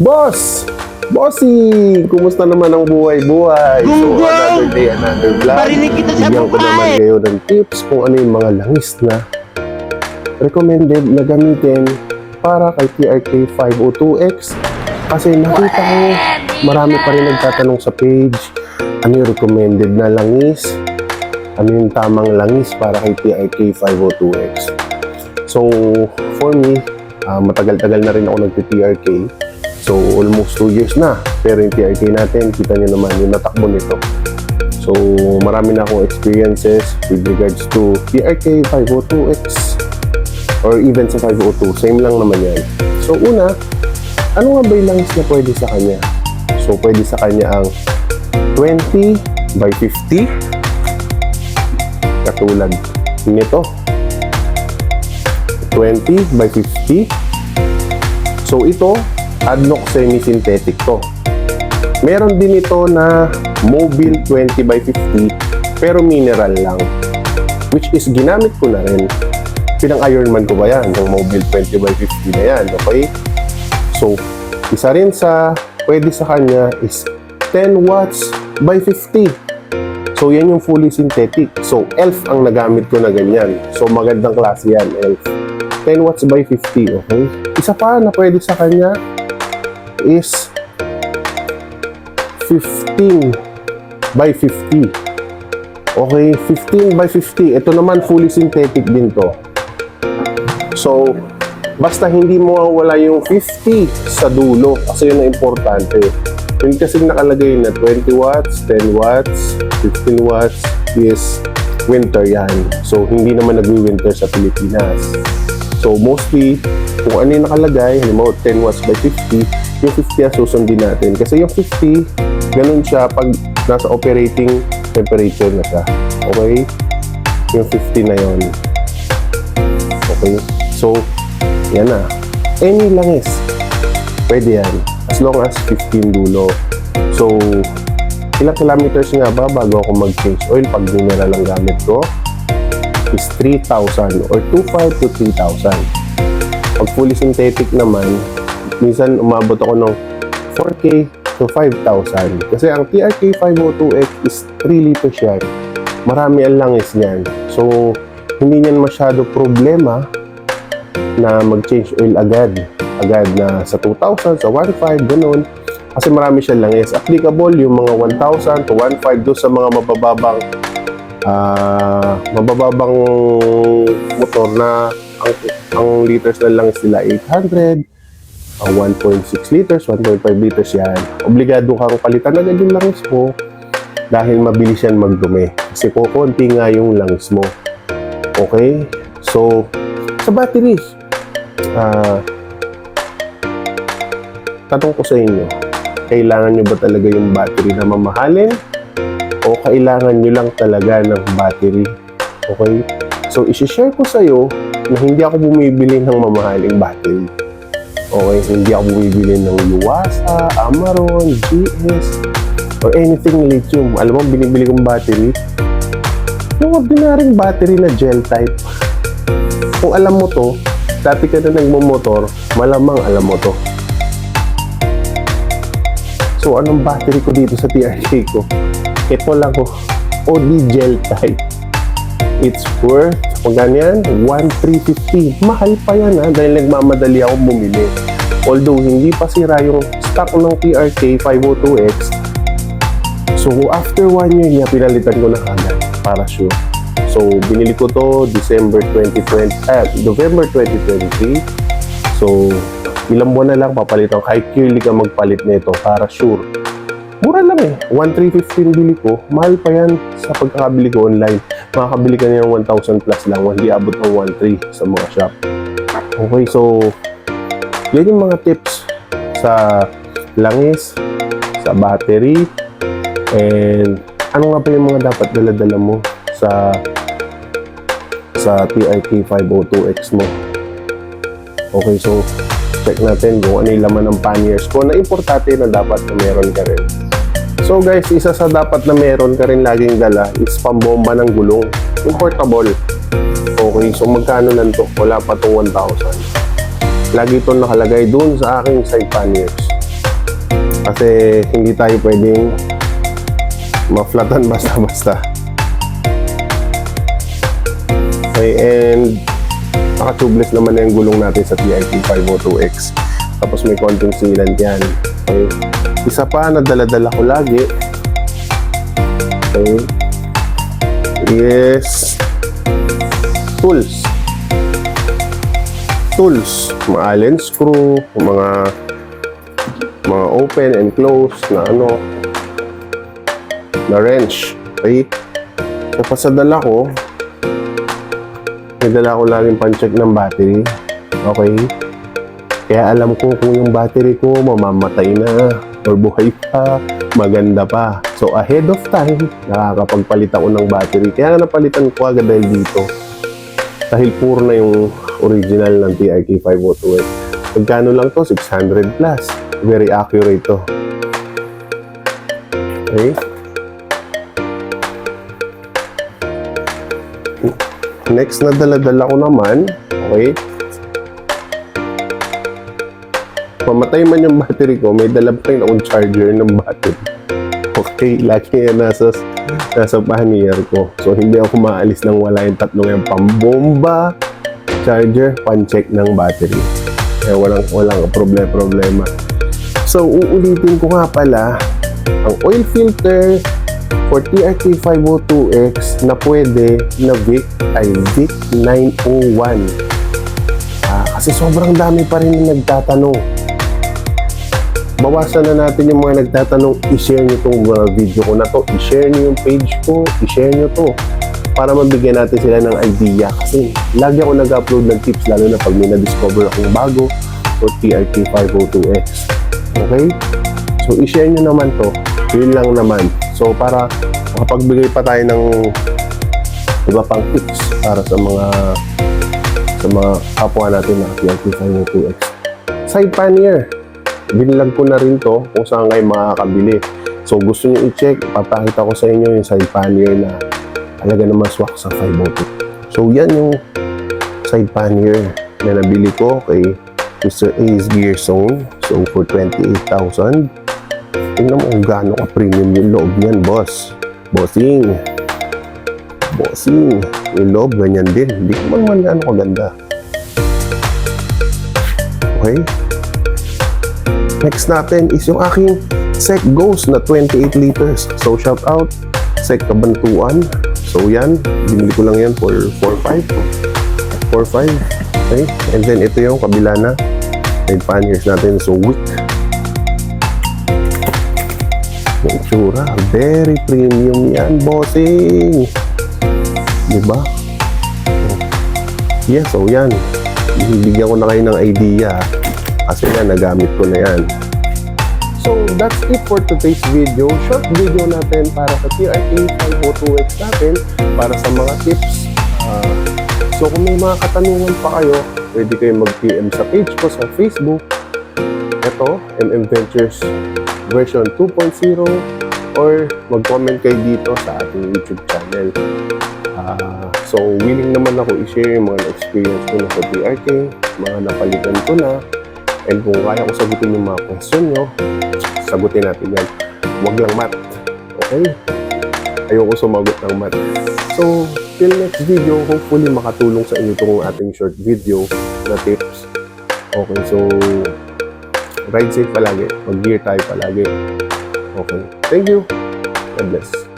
Boss! Bossy! Kumusta naman ang buhay-buhay? So, another day, another vlog. Barinig kita sa Bigyan ko mukha naman eh. kayo ng tips kung ano yung mga langis na recommended na gamitin para kay TRK 502X. Kasi nakita ko, marami pa rin nagtatanong sa page, ano yung recommended na langis? Ano yung tamang langis para kay TRK 502X? So, for me, matagal-tagal na rin ako nagti-TRK. So, almost 2 years na. Pero yung TRK natin, kita nyo naman yung natakbo nito. So, marami na akong experiences with regards to TRK 502X or even sa 502. Same lang naman yan. So, una, ano nga ba yung langis na pwede sa kanya? So, pwede sa kanya ang 20 by 50. Katulad nito. 20 by 50. So, ito, Adnoc semi-synthetic to. Meron din ito na Mobile 20 by 50 pero mineral lang, which is ginamit ko na rin. Pinang-Ironman ko ba yan? Yung Mobile 20 by 50 na yan, okay? So, isa rin sa pwede sa kanya is 10 watts by 50. So, yan yung fully synthetic. So, ELF ang nagamit ko na ganyan. So, magandang klase yan, ELF. 10 watts by 50, okay? Isa pa na pwede sa kanya is 15 by 50. Okay, 15 by 50. Ito naman fully synthetic din to. So, basta hindi mo wala yung 50 sa dulo kasi yun ang importante. Yun kasi nakalagay na 20 watts, 10 watts, 15 watts is winter yan. So, hindi naman nagwi-winter sa Pilipinas. So, mostly, kung ano yung nakalagay, halimbawa 10 watts by 50, yung 50 ang susundin natin. Kasi yung 50, ganun siya pag nasa operating temperature na siya. Okay? Yung 50 na yon. Okay? So, yan na. Any langis, pwede yan. As long as 15 dulo. So, ilang kilometers nga ba bago ako mag-change oil pag mineral ang gamit ko? Is 3,000 or 2,500 to 3,000. Pag fully synthetic naman, minsan umabot ako ng 4K to 5,000. Kasi ang TRK 502X is 3 liters yan. Marami ang langis niyan. So, hindi niyan masyado problema na mag-change oil agad. Agad na sa 2,000, sa 1,500, ganun. Kasi marami siyang langis. Applicable yung mga 1,000 to 1,500 do sa mga mabababang motor na ang liters na langis nila 800, 1.6 liters, 1.5 liters yan. Obligado kang palitan agad yung langis mo dahil mabilis yan magdumi. Kasi kukunti nga yung langis mo. Okay? So, sa battery, tanong ko sa inyo, kailangan nyo ba talaga yung battery na mamahalin? O kailangan nyo lang talaga ng battery? Okay? So, isi-share ko sa'yo na hindi ako bumibili ng mamahaling battery. Okay? Hindi ako bumibili ng Yuasa, Amaron, GS, or anything lithium. Alam mo, binibili kong battery, yung ordinaryong battery na gel type. Kung alam mo to, dati ka na nagmumotor, malamang alam mo to. So, anong battery ko dito sa TRK ko? Ito lang ko, OD gel type. It's worth, kung ganyan, 1,350. Mahal pa yan dahil nagmamadali ako bumili. Although, hindi pa sira yung stock ng TRK 502X. So, after 1 year niya, pinalitan ko na agad para sure. So, binili ko to November 2023. So, ilang buwan na lang papalitan. Kahit yearly ka magpalit nito para sure. Mura lang eh. 1,315 bili ko. Mahal pa yan sa pagkakabili ko online. Makakabili ka niya ng 1,000 plus lang. Hindi abot ng 1,300 sa mga shop. Okay, so yan yung mga tips sa langis, sa battery, and ano nga ba yung mga dapat dala-dala mo sa TRK 502X mo. Okay, so check natin kung ano yung laman ng panniers ko na importante na dapat na meron ka rin. So guys, isa sa dapat na meron ka rin laging dala is pambomba ng gulong. Yung portable. Okay, so magkano lang to? Wala pa itong 1,000. Lagi ito nakalagay dun sa aking side panniers. Kasi hindi tayo pwedeng ma-flatan basta-basta. Okay, and naka-tubeless naman na yung gulong natin sa TRT 502X. Tapos may konting sealant yan. Okay. Isa pa na dala-dala ko lagi. Okay. Yes. Tools. Mga allen screw, mga open and close na na wrench. Okay. Tapos sa dala ko, may dala ko laging pan-check ng battery. Okay. Kaya alam ko kung yung battery ko mamamatay na or buhay pa, maganda pa. So ahead of time, nakakapagpalit ako ng battery. Kaya nga napalitan ko agad dahil dito. Dahil puro na yung original ng TRK 502X. Magkano lang to? 600 plus. Very accurate to. Okay. Next na dala-dala ko naman, okay. Mamatay man yung battery ko, may dala pa rin akong charger ng battery. Okay, lagi yan nasa pannier ko. So, hindi ako maalis nang wala yung tatlong yung pambomba, charger, pan-check ng battery. Kaya walang problema. So, uulitin ko nga pala, ang oil filter for TRK 502X na pwede na Vic ay Vic 901. Kasi sobrang dami pa rin yung nagtatanong. Bawasan na natin yung mga nagtatanong, i-share nyo itong video ko na to, i-share nyo yung page ko, i-share nyo to para mabigyan natin sila ng idea. Kasi lagi ako nag-upload ng tips, lalo na pag may na-discover akong bago for TRK 502X. Okay? So, i-share nyo naman to. Yun lang naman. So, para makapagbigay pa tayo ng iba pang tips para sa mga kapwa natin na TRK 502X. Side pannier. Binilag ko na rin to kung saan kayo makakabili. So, gusto nyo i-check, papakita ko sa inyo yung side pannier na talaga naman swak sa 502. So, yan yung side pannier na nabili ko kay Mr. Ace Gear Zone. So, for 28,000. Tingnan mo kung gaano ka-premium yung loob niyan, boss. Bossing. Yung loob, ganyan din. Hindi ko man gaano kaganda. Okay? Next natin is yung aking SEC Ghost na 28 liters. So, shout out, SEC Kabantuan. So, yan. Binili ko lang yan for 4.5. Okay? And then, ito yung kabila na side panniers natin. So, wick. Yung tsura. Very premium yan, bossing. Diba? Yes, so yan. Bigyan ko na kayo ng idea. Kasi yan, nagamit ko na yan. So, that's it for today's video. Short video natin para sa TRK 502X natin, para sa mga tips. So, kung may mga katanungan pa kayo, pwede kayo mag-PM sa page ko sa Facebook. Ito, MM Ventures version 2.0, or mag-comment kayo dito sa ating YouTube channel. So, willing naman ako i-share yung mga experience ko na sa TRK, mga napalitan ko na. And kung kaya ko sagutin yung mga question nyo, sagutin natin yan. Huwag lang math. Okay? Ayoko sumagot ng math. So, till next video, hopefully makatulong sa inyo itong ating short video na tips. Okay, so ride safe palagi. Mag-gear tayo palagi. Okay. Thank you. God bless.